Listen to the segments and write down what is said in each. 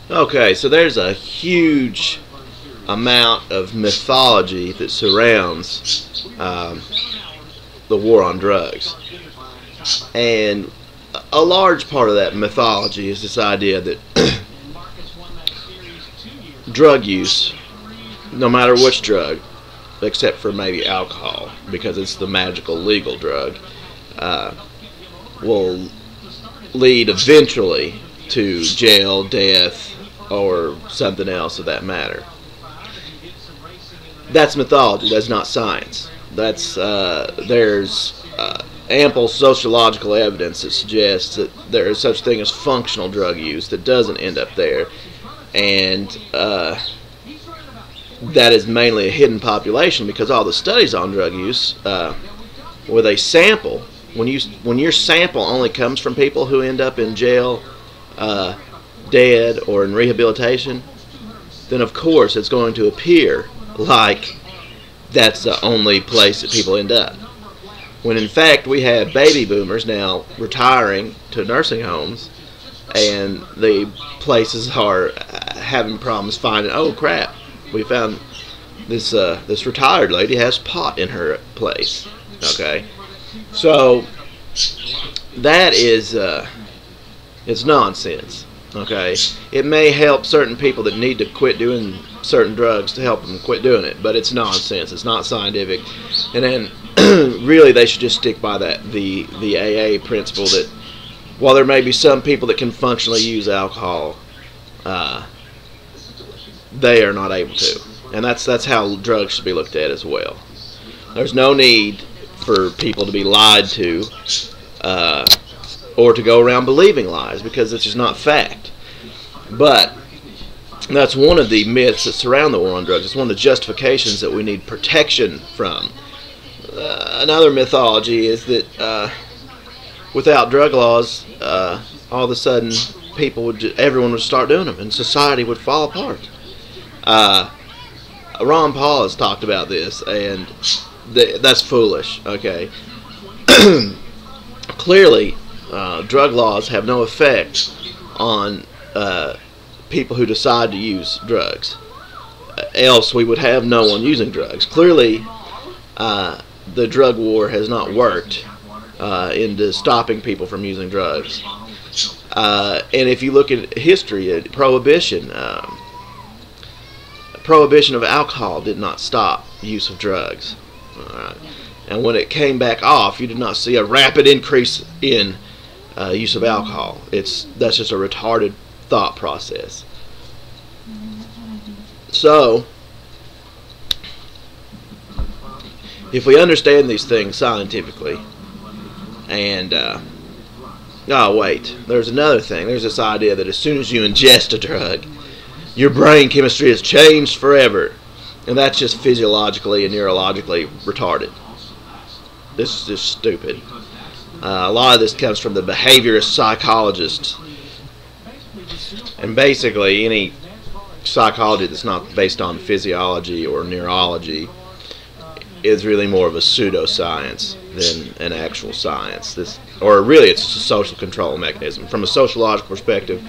Okay, so there's a huge amount of mythology that surrounds the war on drugs. And a large part of that mythology is this idea that drug use, no matter which drug, except for maybe alcohol, because it's the magical legal drug, will lead eventually to jail, death, or something else of that matter. That's mythology. That's not science. There's ample sociological evidence that suggests that there is such thing as functional drug use that doesn't end up there, and that is mainly a hidden population because all the studies on drug use, where they sample, when your sample only comes from people who end up in jail, dead, or in rehabilitation, then of course it's going to appear like that's the only place that people end up. When in fact we have baby boomers now retiring to nursing homes, and the places are having problems finding, oh crap, we found this retired lady has pot in her place. Okay, so that is it's nonsense. Okay, it may help certain people that need to quit doing certain drugs to help them quit doing it, but it's nonsense. It's not scientific. And then really they should just stick by the AA principle that while there may be some people that can functionally use alcohol, they are not able to. And that's how drugs should be looked at as well. There's no need for people to be lied to or to go around believing lies, because it's just not fact. But that's one of the myths that surround the war on drugs. It's one of the justifications that we need protection from. Another mythology is that without drug laws, all of a sudden everyone would start doing them, and society would fall apart. Ron Paul has talked about this, and that's foolish. Okay, clearly, drug laws have no effect on people who decide to use drugs. Else we would have no one using drugs. Clearly, the drug war has not worked into stopping people from using drugs. And if you look at history, prohibition of alcohol did not stop use of drugs. And when it came back off, you did not see a rapid increase in use of alcohol. That's just a retarded thought process. So, if we understand these things scientifically, and oh wait, there's another thing. There's this idea that as soon as you ingest a drug, your brain chemistry is changed forever, and that's just physiologically and neurologically retarded. This is just stupid. A lot of this comes from the behaviorist psychologists, and basically any psychology that's not based on physiology or neurology is really more of a pseudoscience than an actual science. Or really, it's a social control mechanism. From a sociological perspective,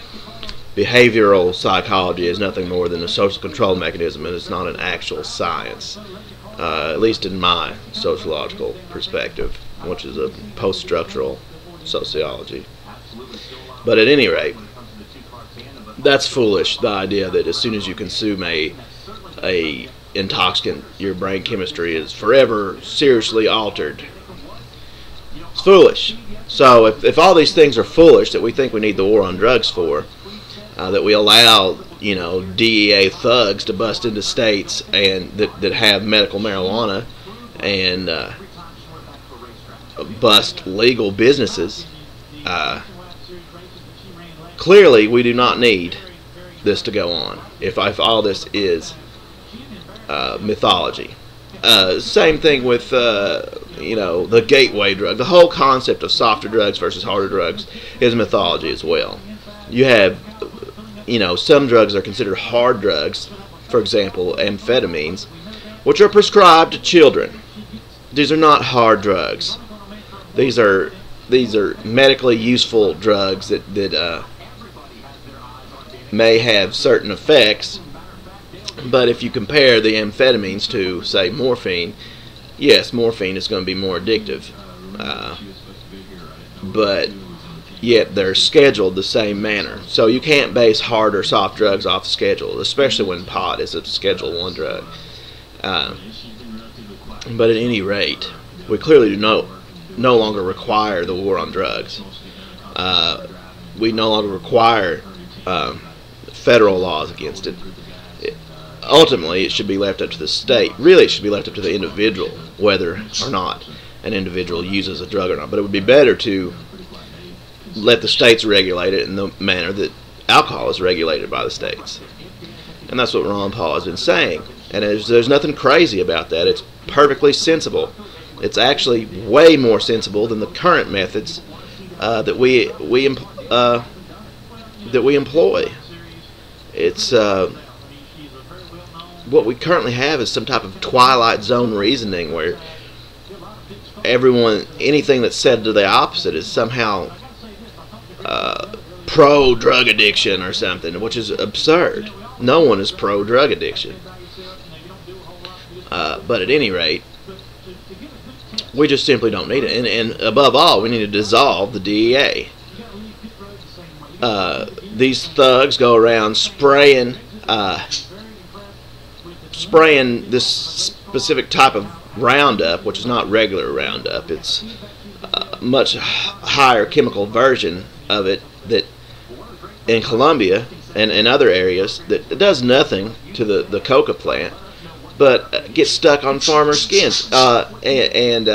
behavioral psychology is nothing more than a social control mechanism, and it's not an actual science, at least in my sociological perspective, which is a post-structural sociology. But at any rate, that's foolish, the idea that as soon as you consume a intoxicant, your brain chemistry is forever seriously altered. It's foolish. So if all these things are foolish that we think we need the war on drugs for, that we allow, DEA thugs to bust into states and that have medical marijuana and bust legal businesses, clearly we do not need this to go on if all this is mythology. Same thing with the gateway drug. The whole concept of softer drugs versus harder drugs is mythology as well. You have some drugs are considered hard drugs, for example amphetamines, which are prescribed to children. These are not hard drugs. These are may have certain effects, but if you compare the amphetamines to, say, morphine, yes, morphine is going to be more addictive, but yet they're scheduled the same manner. So you can't base hard or soft drugs off the schedule, especially when pot is a Schedule 1 drug. But at any rate, we clearly do no longer require the war on drugs. We no longer require federal laws against it. Ultimately, it should be left up to the state. Really, it should be left up to the individual, whether or not an individual uses a drug or not. But it would be better to let the states regulate it in the manner that alcohol is regulated by the states. And that's what Ron Paul has been saying. And there's nothing crazy about that. It's perfectly sensible. It's actually way more sensible than the current methods that we employ. It's what we currently have is some type of Twilight Zone reasoning where anything that's said to the opposite is somehow pro drug addiction or something, which is absurd. No one is pro drug addiction. But at any rate, we just simply don't need it. And above all, we need to dissolve the DEA. These thugs go around spraying this specific type of Roundup, which is not regular Roundup. It's a much higher chemical version of it that in Colombia and in other areas that it does nothing to the coca plant, but gets stuck on farmers' skins and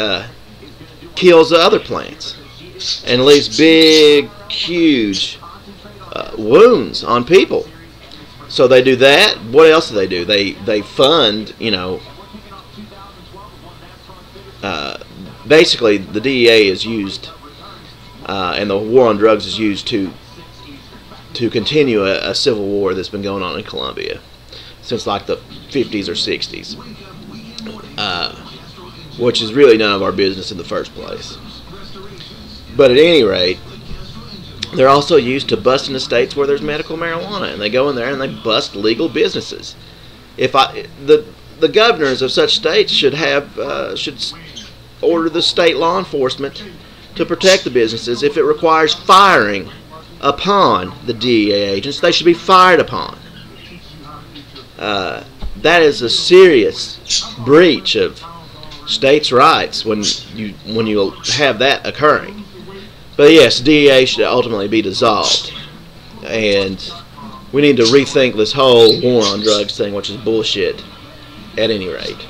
kills the other plants and leaves big, huge wounds on people. So they do that. What else do? They fund, basically the DEA is used, and the war on drugs is used to continue a civil war that's been going on in Colombia since like the 50s or 60s, which is really none of our business in the first place. But at any rate, they're also used to bust into states where there's medical marijuana, and they go in there and they bust legal businesses. The governors of such states should order the state law enforcement to protect the businesses. If it requires firing upon the DEA agents, they should be fired upon. That is a serious breach of states' rights when you have that occurring. But yes, DEA should ultimately be dissolved, and we need to rethink this whole war on drugs thing, which is bullshit. At any rate.